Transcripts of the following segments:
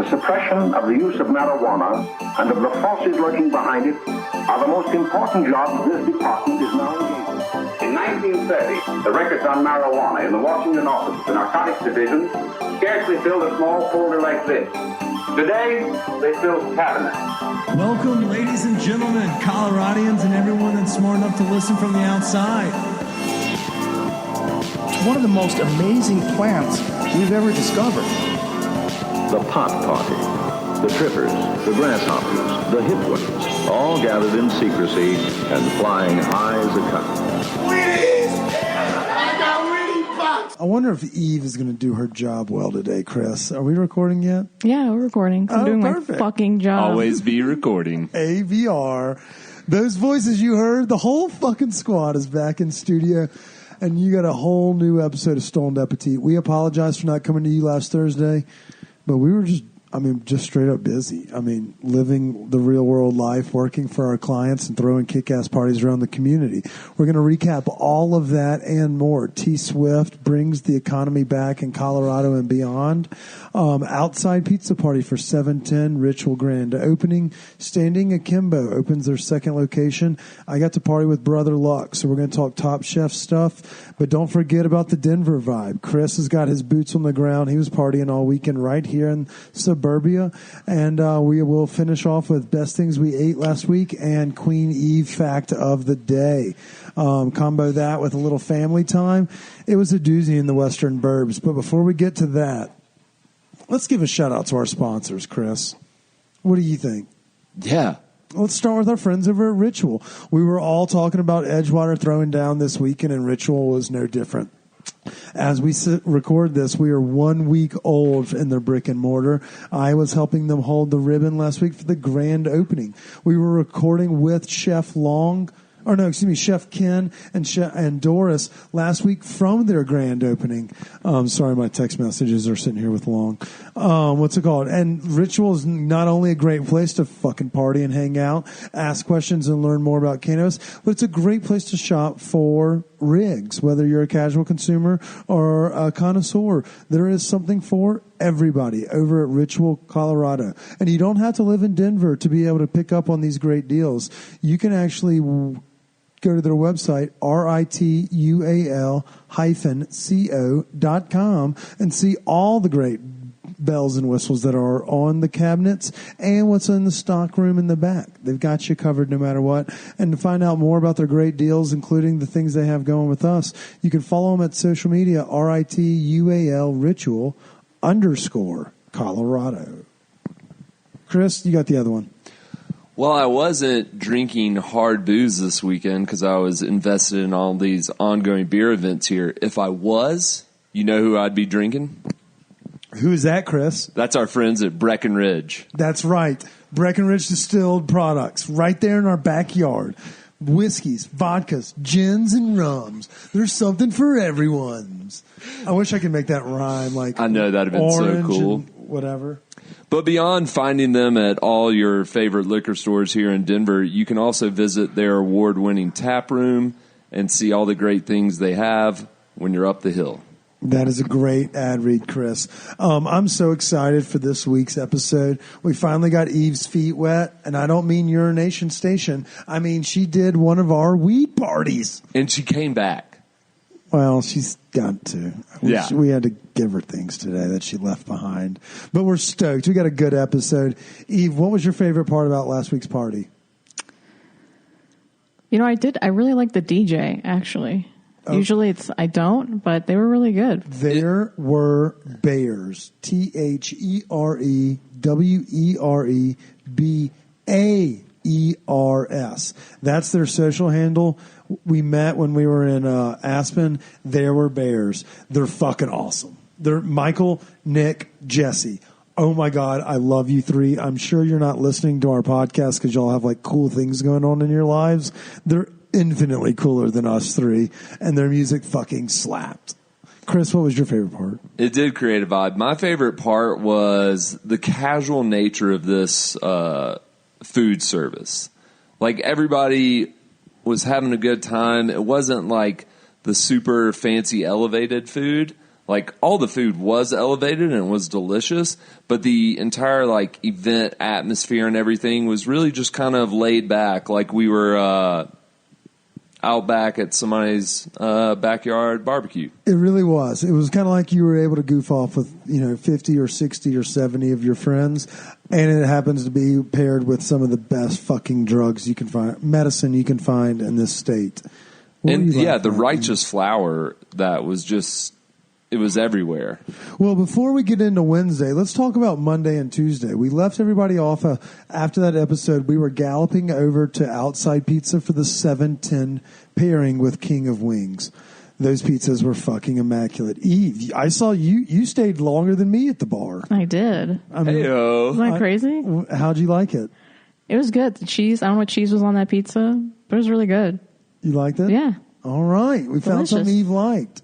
the suppression of the use of marijuana and of the forces lurking behind it are the most important jobs this department is now engaged in. In 1930, the records on marijuana in the Washington office of the Narcotics Division scarcely filled a small folder like this. Today, they fill cabinets. Welcome, ladies and gentlemen, Coloradians and everyone that's smart enough to listen from the outside. One of the most amazing plants we've ever discovered. The pot party, the trippers, the grasshoppers, the hip ones, all gathered in secrecy and flying high as a kite. I wonder if Eve is going to do her job well today, Chris. Are we recording yet? Yeah, we're recording. I'm doing perfect. My fucking job. Always be recording. AVR. Those voices you heard, the whole fucking squad is back in studio, and you got a whole new episode of Stolen Appetit. We apologize for not coming to you last Thursday, but we were just straight up busy. Living the real world life, working for our clients and throwing kick-ass parties around the community. We're going to recap all of that and more. T Swift brings the economy back in Colorado and beyond. Outside pizza party for 710 Ritual Grand Opening. Standing Akimbo opens their second location. I got to party with Brother Luck, so we're going to talk Top Chef stuff. But don't forget about the Denver vibe. Chris has got his boots on the ground. He was partying all weekend right here in suburbia. And we will finish off with best things we ate last week and Queen Eve fact of the day. Combo that with a little family time. It was a doozy in the Western Burbs. But before we get to that, let's give a shout out to our sponsors, Chris. What do you think? Yeah. Let's start with our friends over at Ritual. We were all talking about Edgewater throwing down this weekend, and Ritual was no different. As we record this, we are 1 week old in their brick and mortar. I was helping them hold the ribbon last week for the grand opening. We were recording with Chef Ken and Doris last week from their grand opening. Sorry, my text messages are sitting here with Long. What's it called? And Ritual is not only a great place to fucking party and hang out, ask questions and learn more about cannabis, but it's a great place to shop for rigs. Whether you're a casual consumer or a connoisseur, there is something for everybody over at Ritual Colorado. And you don't have to live in Denver to be able to pick up on these great deals. You can actually go to their website, ritual-co.com, and see all the great bells and whistles that are on the cabinets and what's in the stock room in the back. They've got you covered no matter what. And to find out more about their great deals, including the things they have going with us, you can follow them at social media, RITUAL Ritual _Colorado. Chris, you got the other one. Well, I wasn't drinking hard booze this weekend because I was invested in all these ongoing beer events here. If I was, you know who I'd be drinking? Who's that, Chris? That's our friends at Breckenridge. That's right. Breckenridge Distilled Products, right there in our backyard. Whiskeys, vodkas, gins, and rums. There's something for everyone. I wish I could make that rhyme. I know, that'd have been so cool. Whatever. But beyond finding them at all your favorite liquor stores here in Denver, you can also visit their award-winning tap room and see all the great things they have when you're up the hill. That is a great ad read, Chris. I'm so excited for this week's episode. We finally got Eve's feet wet, and I don't mean urination station. I mean she did one of our weed parties. And she came back. Well, she's got to. We had to give her things today that she left behind. But we're stoked. We got a good episode. Eve, what was your favorite part about last week's party? I really like the DJ, actually. Oh. Usually I don't, but they were really good. There were Bears. TheWereBAERS. That's their social handle. We met when we were in Aspen. There were Bears. They're fucking awesome. They're Michael, Nick, Jesse. Oh my God, I love you three. I'm sure you're not listening to our podcast because y'all have cool things going on in your lives. They're infinitely cooler than us three, and their music fucking slapped. Chris, what was your favorite part? It did create a vibe. My favorite part was the casual nature of this food service. Everybody was having a good time. It wasn't like the super fancy elevated food. like all the food was elevated and it was delicious, but the entire like event atmosphere and everything was really just kind of laid back, like we were out back at somebody's backyard barbecue. It really was. It was kind of like you were able to goof off with 50 or 60 or 70 of your friends, and it happens to be paired with some of the best fucking drugs you can find, medicine you can find in this state. And the righteous flour that was just, it was everywhere. Well, before we get into Wednesday, let's talk about Monday and Tuesday. We left everybody off after that episode. We were galloping over to Outside Pizza for the 710 pairing with King of Wings. Those pizzas were fucking immaculate. Eve, I saw you stayed longer than me at the bar. I did. Heyo. Isn't that crazy? How'd you like it? It was good. The cheese, I don't know what cheese was on that pizza, but it was really good. You liked it? Yeah. All right. We found something Eve liked.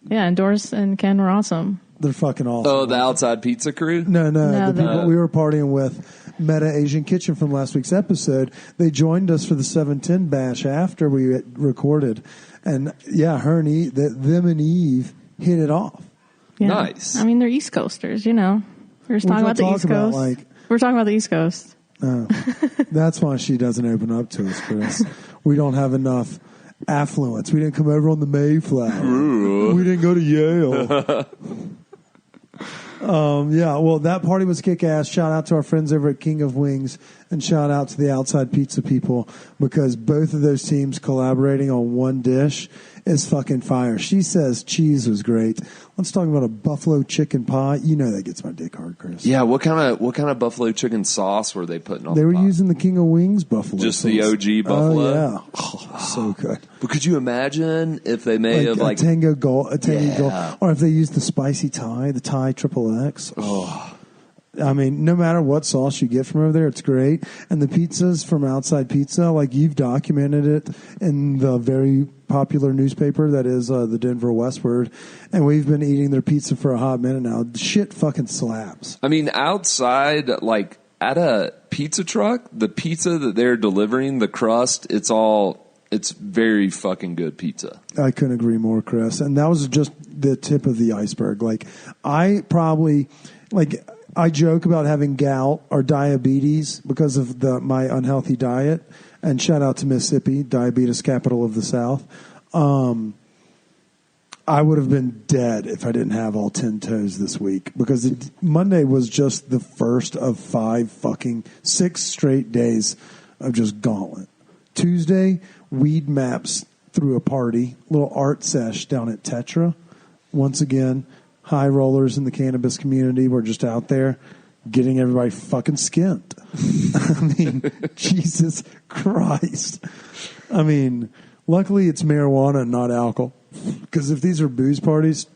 Yeah, and Doris and Ken were awesome. They're fucking awesome. Oh, the Outside Pizza crew? No, the people we were partying with, Meta Asian Kitchen from last week's episode, they joined us for the 710 bash after we recorded. And yeah, her and Eve, them and Eve hit it off. Yeah. Nice. I mean, they're East Coasters, We were just talking about the East Coast. We're talking about the East Coast. Oh, that's why she doesn't open up to us, Chris. We don't have enough affluence. We didn't come over on the Mayflower. We didn't go to Yale. Well, that party was kick-ass. Shout out to our friends over at King of Wings, and shout out to the Outside Pizza people, because both of those teams collaborating on one dish is fucking fire. She says cheese was great. Let's talk about a buffalo chicken pie. You know that gets my dick hard, Chris. Yeah, what kind of buffalo chicken sauce were they putting on? They were pie? using the King of Wings buffalo just sauce. the OG buffalo. Oh yeah, so good. But could you imagine if they may have a Tango Gold, Yeah. or if they used the spicy Thai, the Thai XXX. Oh. I mean, no matter what sauce you get from over there, it's great. And the pizzas from Outside Pizza, like you've documented it in the very popular newspaper that is the Denver Westward, and we've been eating their pizza for a hot minute now. Shit fucking slaps. I mean, outside, like at a pizza truck, the pizza that they're delivering, the crust, it's very fucking good pizza. I couldn't agree more, Chris. And that was just the tip of the iceberg. Like, I joke about having gout or diabetes because of my unhealthy diet. And shout out to Mississippi, diabetes capital of the South. I would have been dead if I didn't have all 10 toes this week, because Monday was just the first of 6 straight days of just gauntlet. Tuesday, weed maps through a party, little art sesh down at Tetra. Once again, high rollers in the cannabis community were just out there getting everybody fucking skint. I mean, Jesus Christ. I mean, luckily it's marijuana and not alcohol. Because if these are booze parties,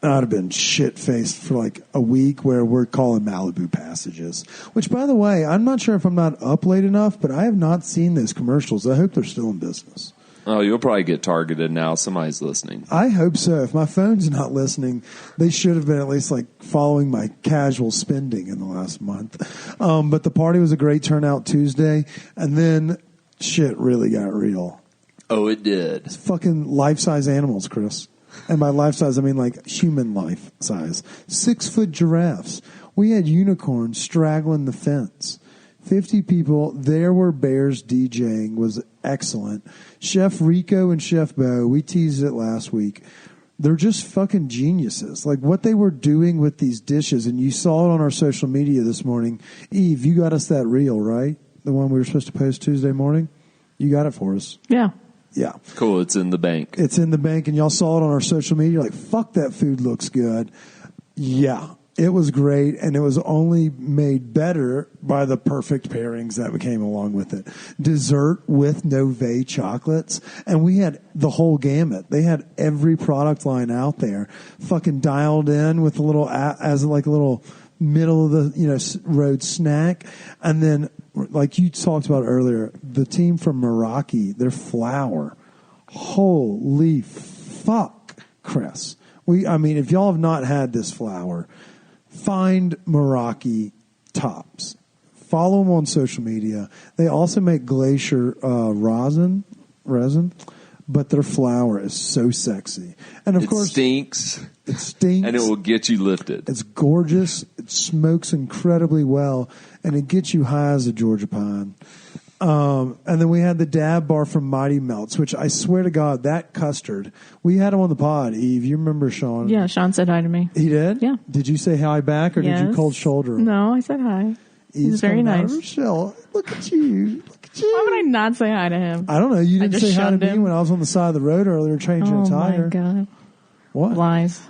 I'd have been shit-faced for like a week, where we're calling Malibu passages. Which, by the way, I'm not sure if I'm not up late enough, but I have not seen those commercials. I hope they're still in business. Oh, you'll probably get targeted now. Somebody's listening. I hope so. If my phone's not listening, they should have been at least like following my casual spending in the last month. But the party was a great turnout Tuesday, and then shit really got real. Oh, it did. It's fucking life-size animals, Chris. And by life-size, I mean like human life size. 6-foot giraffes. We had unicorns straggling the fence. 50 people. There were bears DJing. Was excellent. Chef Rico and Chef Bo, we teased it last week. They're just fucking geniuses. Like what they were doing with these dishes, and you saw it on our social media this morning. Eve, you got us that reel, right? The one we were supposed to post Tuesday morning? You got it for us. Yeah. Yeah. Cool. It's in the bank. It's in the bank, and y'all saw it on our social media. Like, fuck, that food looks good. Yeah. It was great, and it was only made better by the perfect pairings that came along with it. Dessert with Nove chocolates, and we had the whole gamut. They had every product line out there, fucking dialed in with a little as like a little middle of the road snack, and then like you talked about earlier, the team from Meraki, their flour, holy fuck, Chris. If y'all have not had this flour, find Meraki tops. Follow them on social media. They also make glacier resin. but their flour is so sexy. And of course, stinks. It stinks. And it will get you lifted. It's gorgeous. It smokes incredibly well, and it gets you high as a Georgia pine. And then we had the dab bar from Mighty Melts, which I swear to God, that custard, we had him on the pod, Eve. You remember Sean? Yeah, Sean said hi to me. He did? Yeah. Did you say hi back, or did you Yes. cold shoulder him? No, I said hi. He's very coming out of nice. her shell. Look at you. Look at you. Why would I not say hi to him? I don't know. You I didn't just say hi to shunned me him. when I was on the side of the road earlier changing a Oh tire. my God. What? Lies.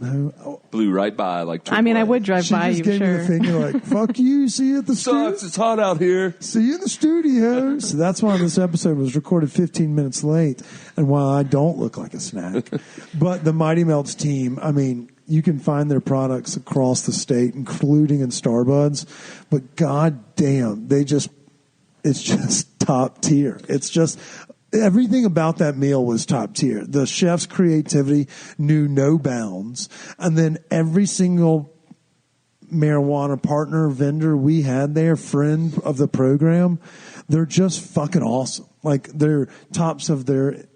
No. Oh, Blew right by like I mean, I would drive she by just you, gave me sure. the finger like, fuck you. See you at the studio. Sucks. It's hot out here. See you in the studio. So that's why this episode was recorded 15 minutes late, and why I don't look like a snack. But the Mighty Melts team, I mean, you can find their products across the state, including in Starbuds. But god damn, it's just top tier. It's just everything about that meal was top tier. The chef's creativity knew no bounds. And then every single marijuana partner, vendor we had there, friend of the program, they're just fucking awesome. Like, they're tops of their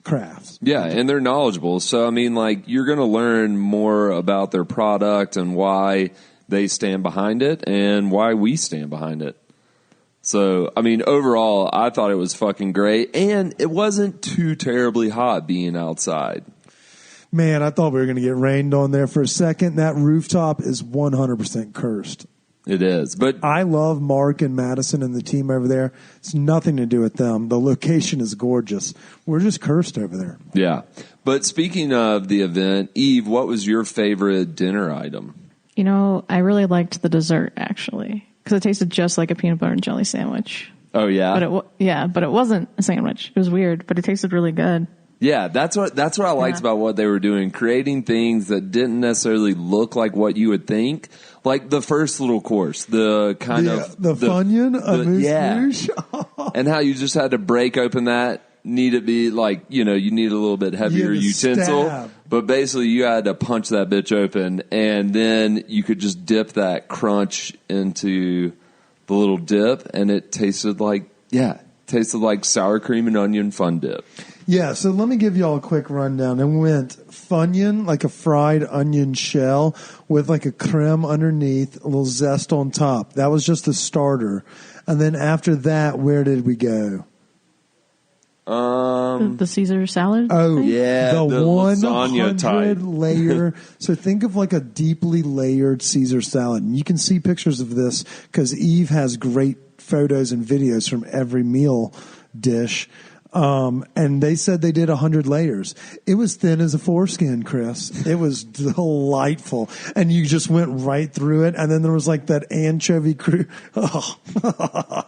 crafts. Yeah, and they're knowledgeable. So, I mean, like, you're going to learn more about their product and why they stand behind it and why we stand behind it. So, I mean, overall, I thought it was fucking great. And it wasn't too terribly hot being outside. Man, I thought we were going to get rained on there for a second. That rooftop is 100% cursed. It is. But I love Mark and Madison and the team over there. It's nothing to do with them. The location is gorgeous. We're just cursed over there. yeah. But speaking of the event, Eve, what was your favorite dinner item? You know, I really liked the dessert, actually, because it tasted just like a peanut butter and jelly sandwich. Oh, yeah? But it wasn't a sandwich. It was weird, but it tasted really good. Yeah, that's what I liked about what they were doing, creating things that didn't necessarily look like what you would think. Like the first little course, the kind of the Funyun, a moose. And how you just had to break open that. Need it be like, you need a little bit heavier utensil, stab. but basically you had to punch that bitch open, and then you could just dip that crunch into the little dip, and it tasted like sour cream and onion fun dip. Yeah, so let me give you all a quick rundown. It went Funyun, like a fried onion shell with like a creme underneath, a little zest on top. That was just the starter. And then after that, where did we go? The Caesar salad? Oh, thing? Yeah, the the lasagna 100 type. layer. So think of like a deeply layered Caesar salad. And you can see pictures of this because Eve has great photos and videos from every meal dish. And they said they did 100 layers. It was thin as a foreskin, Chris. It was delightful. And you just went right through it. And then there was like that anchovy crew. Oh.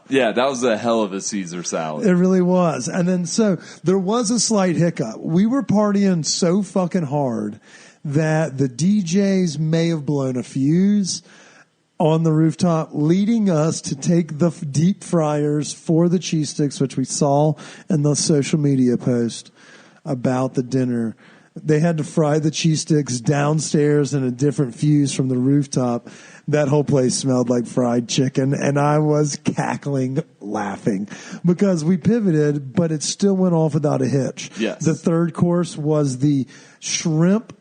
Yeah, that was a hell of a Caesar salad. It really was. And then so there was a slight hiccup. We were partying so fucking hard that the DJs may have blown a fuse on the rooftop, leading us to take the deep fryers for the cheese sticks, which we saw in the social media post about the dinner. They had to fry the cheese sticks downstairs in a different fuse from the rooftop. That whole place smelled like fried chicken, and I was cackling, laughing, because we pivoted, but it still went off without a hitch. Yes. The third course was the shrimp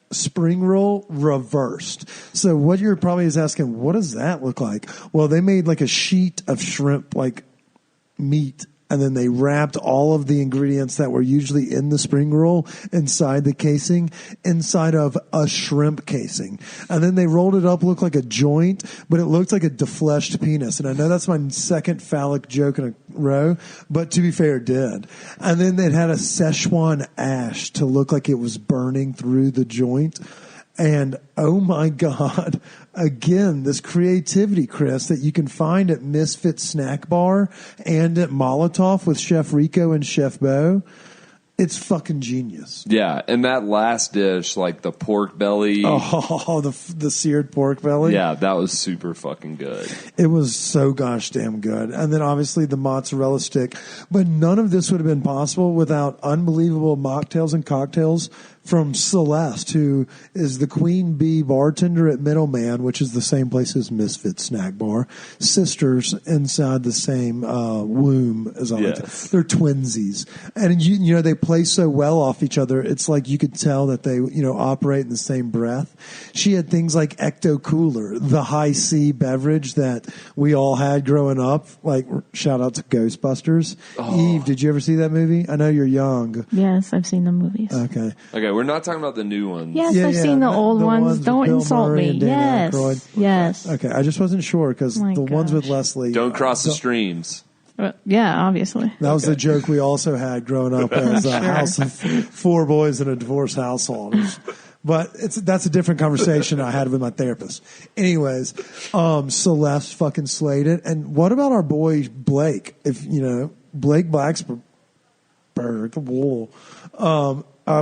spring roll reversed. So what you're probably is asking, what does that look like? Well, they made like a sheet of shrimp, like meat, and then they wrapped all of the ingredients that were usually in the spring roll inside the casing, inside of a shrimp casing. And then they rolled it up, looked like a joint, but it looked like a defleshed penis. And I know that's my second phallic joke in a row, but to be fair, it did. And then it had a Szechuan ash to look like it was burning through the joint. And oh my God, again, this creativity, Chris, that you can find at Misfit Snack Bar and at Molotov with Chef Rico and Chef Bo. It's fucking genius. Yeah, and that last dish, like the pork belly. Oh, the seared pork belly. Yeah, that was super fucking good. It was so gosh damn good. And then obviously the mozzarella stick. But none of this would have been possible without unbelievable mocktails and cocktails from Celeste, who is the queen bee bartender at Middleman, which is the same place as Misfit Snack Bar. Sisters inside the same womb as I like to. They're twinsies. And you know, they play so well off each other. It's like you could tell that they, you know, operate in the same breath. She had things like Ecto Cooler, the high C beverage that we all had growing up. Like, shout out to Ghostbusters. Eve, did you ever see that movie? I know you're young. Yes, I've seen the movies. Okay, we're not talking about the new ones. Yes, I've seen the old ones. Don't insult me. Yes. Yes. Okay, I just wasn't sure because the ones with Leslie. Don't cross the streams. Yeah, obviously. That was the joke we also had growing up as a house of 4 boys in a divorced household. But that's a different conversation I had with my therapist. Anyways, Celeste fucking slayed it. And what about our boy Blake? If you know Blake Blacksburg,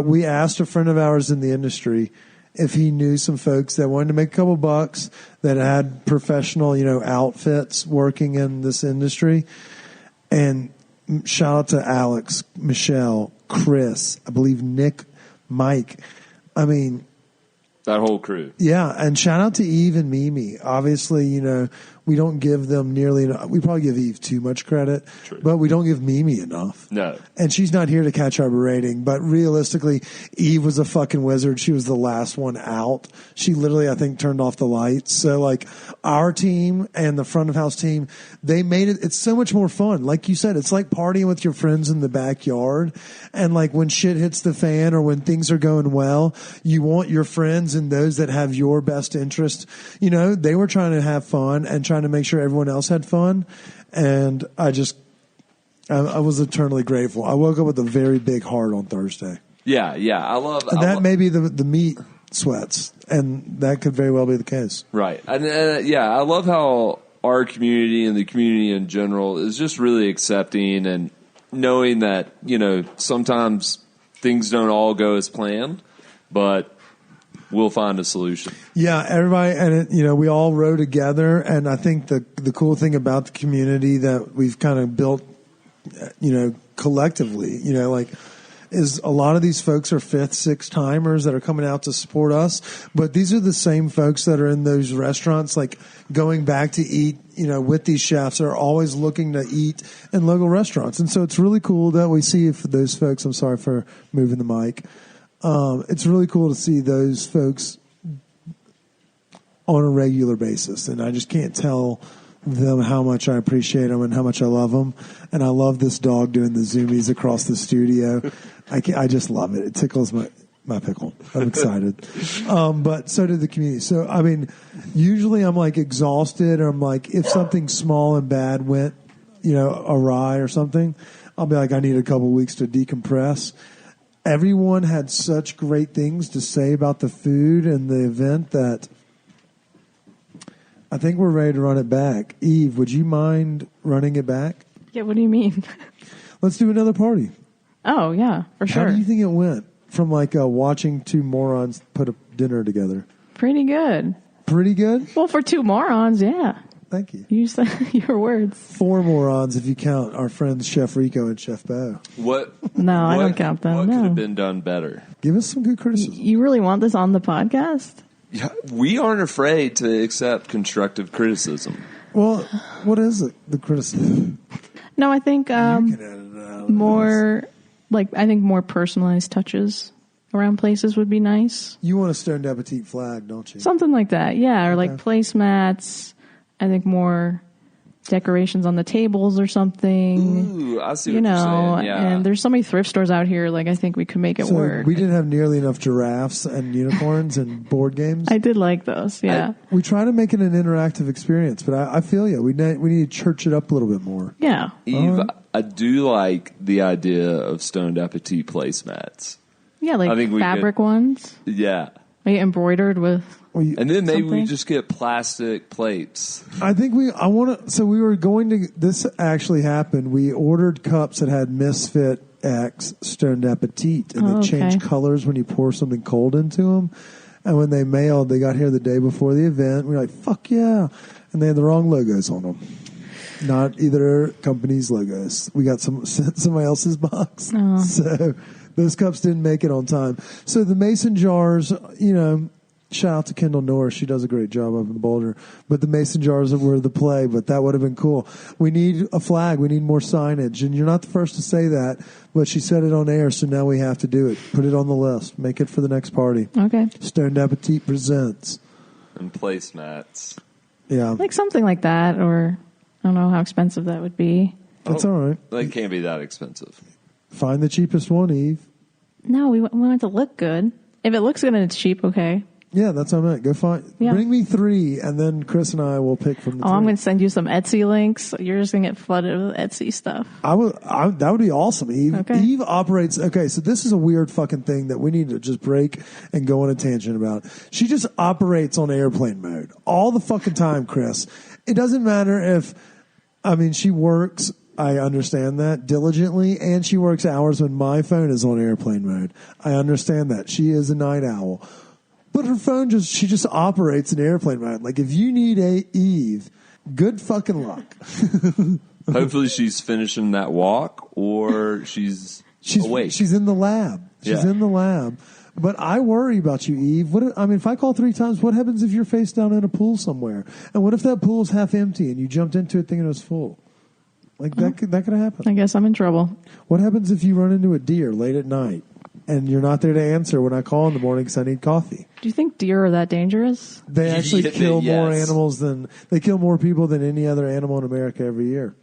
we asked a friend of ours in the industry if he knew some folks that wanted to make a couple bucks that had professional, you know, outfits working in this industry. And shout out to Alex, Michelle, Chris, I believe Nick, Mike. I mean, that whole crew. Yeah, and shout out to Eve and Mimi. Obviously, you know, we don't give them nearly enough. We probably give Eve too much credit, but we don't give Mimi enough. No. And she's not here to catch our berating, but realistically, Eve was a fucking wizard. She was the last one out. She literally, I think, turned off the lights. So, like, our team and the front of house team, they made it, it's so much more fun. Like you said, it's like partying with your friends in the backyard. And, like, when shit hits the fan or when things are going well, you want your friends and those that have your best interest. You know, they were trying to have fun and trying to make sure everyone else had fun. And I was eternally grateful. I woke up with a very big heart on Thursday. Yeah. That may be the meat sweats, and that could very well be the case. Right. And I love how our community and the community in general is just really accepting and knowing that, you know, sometimes things don't all go as planned, but we'll find a solution. Yeah, everybody, and you know, we all row together, and I think the cool thing about the community that we've kind of built, you know, collectively, you know, like, is a lot of these folks are 5th, 6th timers that are coming out to support us, but these are the same folks that are in those restaurants, like going back to eat, you know, with these chefs, are always looking to eat in local restaurants, and so it's really cool that we see those folks. I'm sorry for moving the mic. It's really cool to see those folks on a regular basis, and I just can't tell them how much I appreciate them and how much I love them. And I love this dog doing the zoomies across the studio. I just love it. It tickles my pickle. I'm excited. But so did the community. So, I mean, usually I'm like exhausted, or I'm like, if something small and bad went, you know, awry or something, I'll be like, I need a couple weeks to decompress. Everyone had such great things to say about the food and the event that I think we're ready to run it back. Eve, would you mind running it back? Yeah, what do you mean? Let's do another party. Oh, yeah, for sure. How do you think it went from like watching 2 morons put a dinner together? Pretty good. Pretty good? Well, for 2 morons, yeah. Thank you. You said your words. 4 morons if you count our friends Chef Rico and Chef Bo. No, I don't count them. What no. could have been done better? Give us some good criticism. You really want this on the podcast? Yeah, we aren't afraid to accept constructive criticism. Well, what is it? The criticism? No, I think more personalized touches around places would be nice. You want a Stoned Appetit flag, don't you? Something like that, yeah. Or like placemats. I think more decorations on the tables or something. Ooh, I see what you're saying. Yeah. And there's so many thrift stores out here. Like, I think we could make it work. We didn't have nearly enough giraffes and unicorns and board games. I did like those. Yeah. We try to make it an interactive experience, but I feel you. We need to church it up a little bit more. Yeah. Eve, I do like the idea of Stoned Appetit placemats. Yeah, like I think fabric ones. Yeah. Like embroidered with. And then maybe something? we just get plastic plates. I think we were going to, this actually happened. We ordered cups that had Misfit X Stoned Appetit, and they Okay. change colors when you pour something cold into them. And when they mailed, they got here the day before the event. We were like, fuck yeah. And they had the wrong logos on them. Not either company's logos. We got sent somebody else's box. Oh. So those cups didn't make it on time. So the mason jars, shout out to Kendall Norris. She does a great job up in Boulder. But the mason jars were the play, but that would have been cool. We need a flag. We need more signage. And you're not the first to say that, but she said it on air, so now we have to do it. Put it on the list. Make it for the next party. Okay. Stoned Appetit presents. And placemats. Yeah. Like something like that, or I don't know how expensive that would be. That's all right. They can't be that expensive. Find the cheapest one, Eve. No, we want it to look good. If it looks good and it's cheap, okay. Yeah, that's what I meant. Go find. Yeah. Bring me 3, and then Chris and I will pick from the 3. I'm going to send you some Etsy links. You're just going to get flooded with Etsy stuff. That would be awesome, Eve. Okay. Eve operates. Okay, so this is a weird fucking thing that we need to just break and go on a tangent about. She just operates on airplane mode all the fucking time, Chris. It doesn't matter if, she works. I understand that diligently, and she works hours when my phone is on airplane mode. I understand that. She is a night owl. But her phone she just operates in airplane mode. Like, if you need a Eve, good fucking luck. Hopefully she's finishing that walk, or she's awake. She's in the lab. She's Yeah. in the lab. But I worry about you, Eve. If I call 3 times, what happens if you're face down in a pool somewhere? And what if that pool's half empty and you jumped into it thinking it was full? Like, that could happen. I guess I'm in trouble. What happens if you run into a deer late at night and you're not there to answer when I call in the morning because I need coffee? Do you think deer are that dangerous? They actually Yeah, kill more yes. animals they kill more people than any other animal in America every year.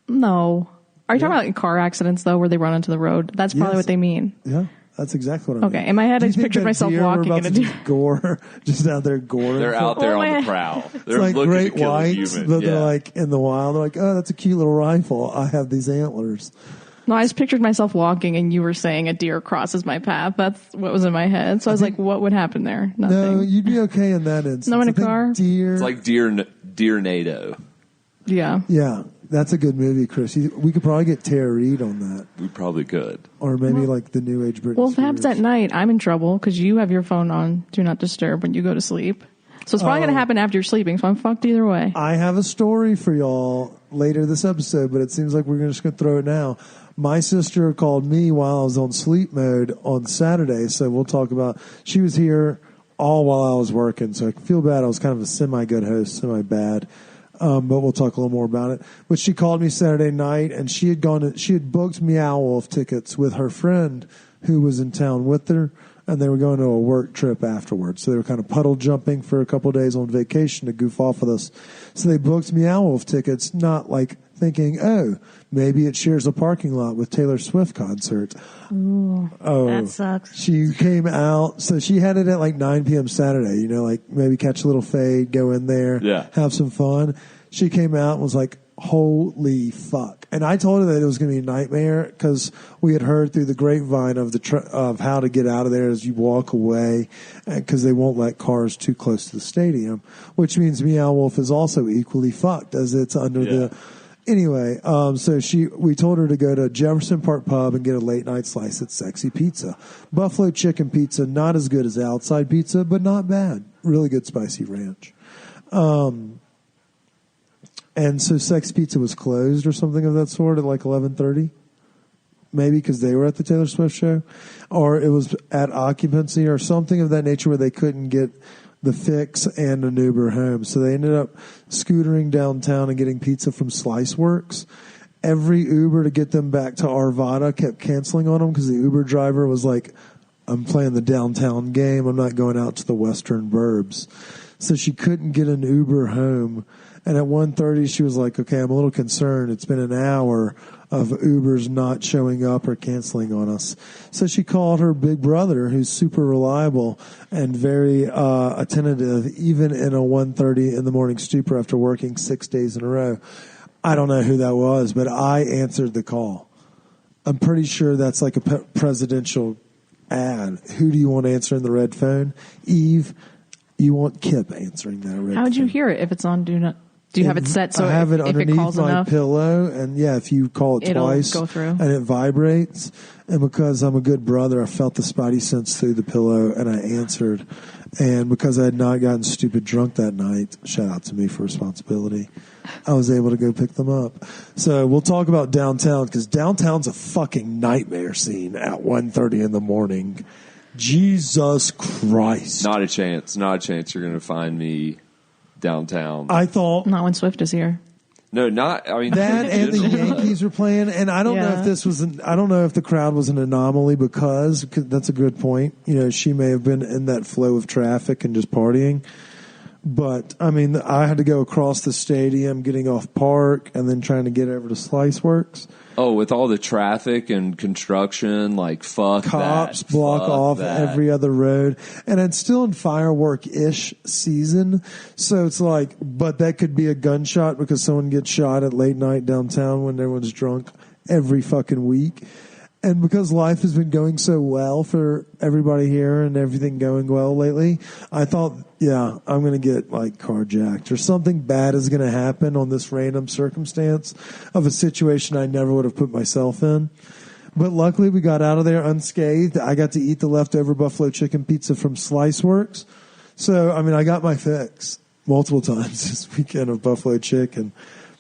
No. Are you talking about like car accidents, though, where they run into the road? That's probably Yes. what they mean. Yeah, that's exactly what I mean. Okay, in my head, Do I you just think pictured that myself deer were walking about in a to deer. just gore, just out there goring. They're out there Oh, on my- the prowl. They're It's like looking great to kill a whites, human. but Yeah. they're like in the wild. They're like, oh, that's a cute little rifle. I have these antlers. No, I just pictured myself walking, and you were saying a deer crosses my path. That's what was in my head. So I was like, what would happen there? Nothing. No, you'd be okay in that instance. No, in a I think car? Deer. It's like Deer NATO. Yeah. Yeah, that's a good movie, Chris. We could probably get Tara Reid on that, We probably could. or maybe like the New Age Britney Well, if it happens Spears. at night, I'm in trouble because you have your phone on Do Not Disturb when you go to sleep. So it's probably going to happen after you're sleeping, so I'm fucked either way. I have a story for y'all later this episode, but it seems like we're just going to throw it now. My sister called me while I was on sleep mode on Saturday, so we'll talk about. She was here all while I was working, so I feel bad. I was kind of a semi-good host, semi-bad, but we'll talk a little more about it. But she called me Saturday night, and she had booked Meow Wolf tickets with her friend who was in town with her, and they were going to a work trip afterwards. So they were kind of puddle jumping for a couple of days on vacation to goof off with us. So they booked Meow Wolf tickets, not like thinking, oh, maybe it shares a parking lot with Taylor Swift concert. That sucks. She came out, so she had it at like 9 p.m. Saturday, like maybe catch a little fade, go in there, Yeah. have some fun. She came out and was like, holy fuck. And I told her that it was going to be a nightmare because we had heard through the grapevine of of how to get out of there as you walk away, because they won't let cars too close to the stadium, which means Meow Wolf is also equally fucked as it's under the... Anyway, so we told her to go to Jefferson Park Pub and get a late night slice at Sexy Pizza. Buffalo chicken pizza, not as good as outside pizza, but not bad. Really good spicy ranch. And so Sexy Pizza was closed or something of that sort at like 11:30. Maybe because they were at the Taylor Swift show, or it was at occupancy or something of that nature where they couldn't get the fix and an Uber home. So they ended up scootering downtown and getting pizza from Slice Works. Every Uber to get them back to Arvada kept canceling on them because the Uber driver was like, I'm playing the downtown game. I'm not going out to the western burbs. So she couldn't get an Uber home. And at 1:30, she was like, okay, I'm a little concerned. It's been an hour of Ubers not showing up or canceling on us. So she called her big brother, who's super reliable and very attentive, even in a 1:30 in the morning stupor after working 6 days in a row. I don't know who that was, but I answered the call. I'm pretty sure that's like a presidential ad. Who do you want answering the red phone? Eve, you want Kip answering that red phone. How would you hear it if it's on Do Not? Do you have it set so I have it if it underneath calls my enough, pillow, and if you call it it'll twice, go through? and it vibrates. And because I'm a good brother, I felt the spidey sense through the pillow, and I answered. And because I had not gotten stupid drunk that night, shout out to me for responsibility, I was able to go pick them up. So we'll talk about downtown, because downtown's a fucking nightmare scene at 1:30 in the morning. Jesus Christ. Not a chance. Not a chance you're going to find me downtown. I thought Not when Swift is here. No, not. I mean, that and the Yankees were playing, and I don't know Yeah. if this was. I don't know if the crowd was an anomaly because that's a good point. She may have been in that flow of traffic and just partying. But I mean, I had to go across the stadium, getting off Park, and then trying to get over to Sliceworks. Oh, with all the traffic and construction, like fuck Cops that. block Fuck off that. every other road, and it's still in firework-ish season. So it's like, but that could be a gunshot because someone gets shot at late night downtown when everyone's drunk every fucking week. And because life has been going so well for everybody here and everything going well lately, I thought, I'm going to get like carjacked or something bad is going to happen on this random circumstance of a situation I never would have put myself in. But luckily we got out of there unscathed. I got to eat the leftover buffalo chicken pizza from Sliceworks. So, I mean, I got my fix multiple times this weekend of buffalo chicken.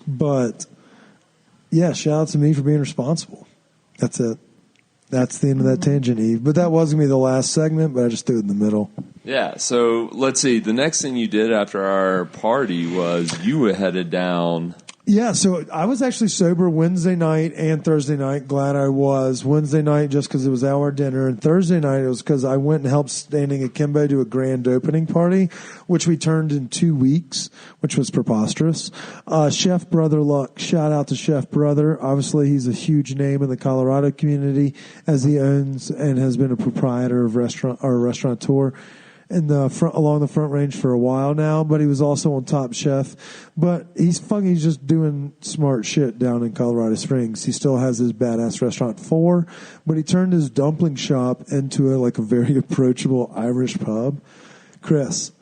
But yeah, shout out to me for being responsible. That's it. That's the end of that tangent, Eve. But that was going to be the last segment, but I just threw it in the middle. Yeah, so let's see. The next thing you did after our party was you were headed down. Yeah, so I was actually sober Wednesday night and Thursday night. Glad I was. Wednesday night just because it was our dinner, and Thursday night it was because I went and helped Standing Akimbo do a grand opening party, which we turned in 2 weeks, which was preposterous. Chef Brother Luck, shout out to Chef Brother. Obviously, he's a huge name in the Colorado community as he owns and has been a proprietor of restaurateur in the front, along the Front Range for a while now, but he was also on Top Chef. But he's just doing smart shit down in Colorado Springs. He still has his badass restaurant 4, but he turned his dumpling shop into a very approachable Irish pub. Chris,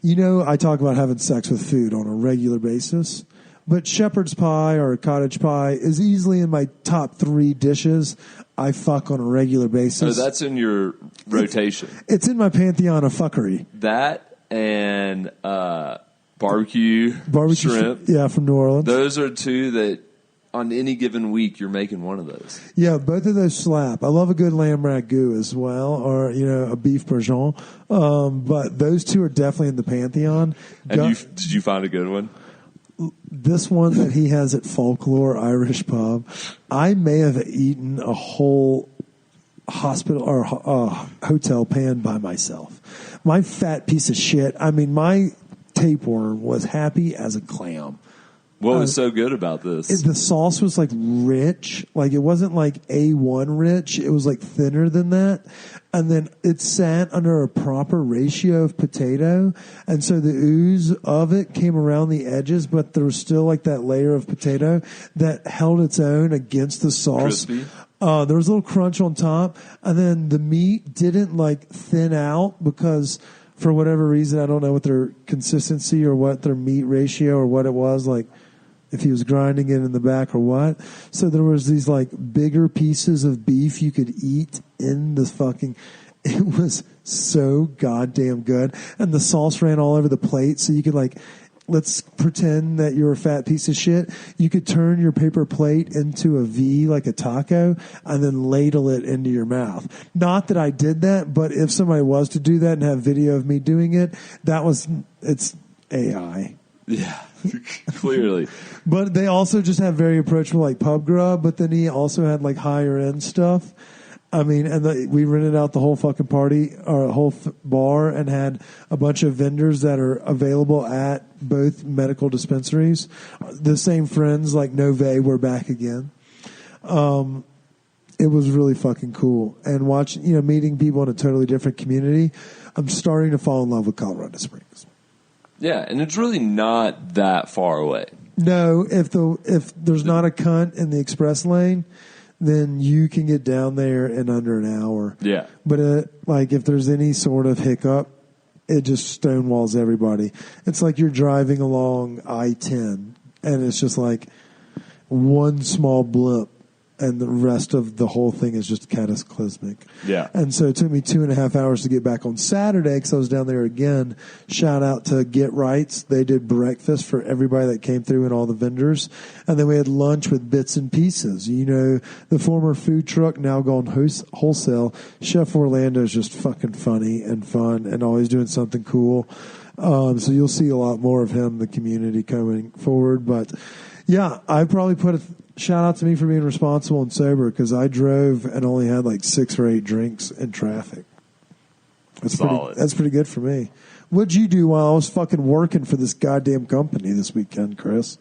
I talk about having sex with food on a regular basis, but shepherd's pie or cottage pie is easily in my top 3 dishes I fuck on a regular basis. So that's in your rotation. It's in my pantheon of fuckery. That and barbecue shrimp. Yeah, from New Orleans. Those are 2 that on any given week you're making one of those. Yeah, both of those slap. I love a good lamb ragout as well, or a beef bourguignon. But those 2 are definitely in the pantheon. And did you find a good one? This one that he has at Folklore Irish Pub, I may have eaten a whole hospital or hotel pan by myself. My fat piece of shit. I mean, my tapeworm was happy as a clam. What was so good about this? The sauce was rich. It wasn't A1 rich. It was thinner than that. And then it sat under a proper ratio of potato. And so the ooze of it came around the edges, but there was still that layer of potato that held its own against the sauce. Crispy. There was a little crunch on top. And then the meat didn't thin out because for whatever reason, I don't know what their consistency or what their meat ratio or what it was if he was grinding it in the back or what. So there was these bigger pieces of beef you could eat in the fucking, it was so goddamn good. And the sauce ran all over the plate. So you could let's pretend that you're a fat piece of shit. You could turn your paper plate into a V like a taco and then ladle it into your mouth. Not that I did that, but if somebody was to do that and have video of me doing it, it's AI. Yeah, clearly. But they also just have very approachable pub grub, but then he also had higher end stuff. I mean, and we rented out the whole fucking party or whole bar and had a bunch of vendors that are available at both medical dispensaries. The same friends Nove were back again. It was really fucking cool. And watching, meeting people in a totally different community, I'm starting to fall in love with Colorado Springs. Yeah, and it's really not that far away. No, if there's not a cunt in the express lane, then you can get down there in under an hour. Yeah. But if there's any sort of hiccup, it just stonewalls everybody. It's like you're driving along I-10, and it's just like one small blip, and the rest of the whole thing is just cataclysmic. Yeah. And so it took me 2.5 hours to get back on Saturday because I was down there again. Shout out to Get Rights. They did breakfast for everybody that came through and all the vendors. And then we had lunch with Bits and Pieces. You know, the former food truck, now gone wholesale. Chef Orlando is just fucking funny and fun and always doing something cool. So you'll see a lot more of him in the community coming forward. But yeah, I'd probably put a shout out to me for being responsible and sober because I drove and only had like 6 or 8 drinks in traffic. That's pretty good for me. What'd you do while I was fucking working for this goddamn company this weekend, Chris?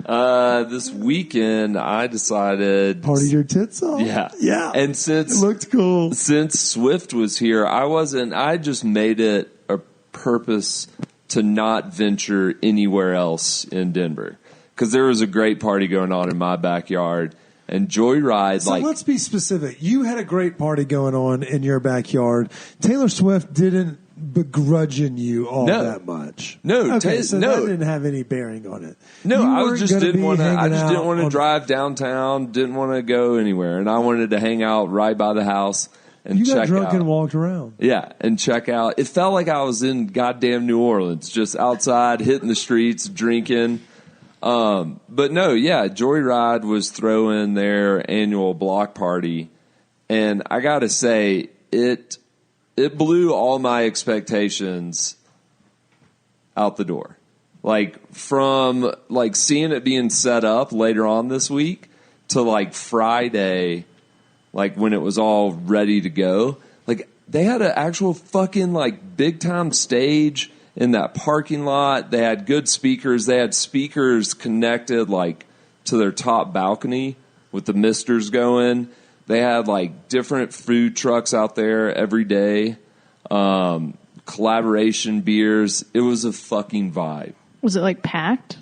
This weekend I decided Partied your tits off? Yeah. And since it looked cool. Since Swift was here, I just made it a purpose to not venture anywhere else in Denver. Because there was a great party going on in my backyard, and Joyride. So let's be specific. You had a great party going on in your backyard. Taylor Swift didn't begrudging you all that much. No, okay, so that didn't have any bearing on it. No, I just didn't want to drive downtown. Didn't want to go anywhere, and I wanted to hang out right by the house and check out. You got drunk and walked around. Yeah, and check out. It felt like I was in goddamn New Orleans, just outside, hitting the streets, drinking. But no, yeah, Joyride was throwing their annual block party, and I gotta say, it blew all my expectations out the door. Like, from like seeing it being set up later on this week to like Friday, like when it was all ready to go, like they had an actual fucking like big time stage in that parking lot. They had good speakers. They had speakers connected like to their top balcony with the misters going. They had like different food trucks out there every day. Collaboration beers. It was a fucking vibe. Was it like packed?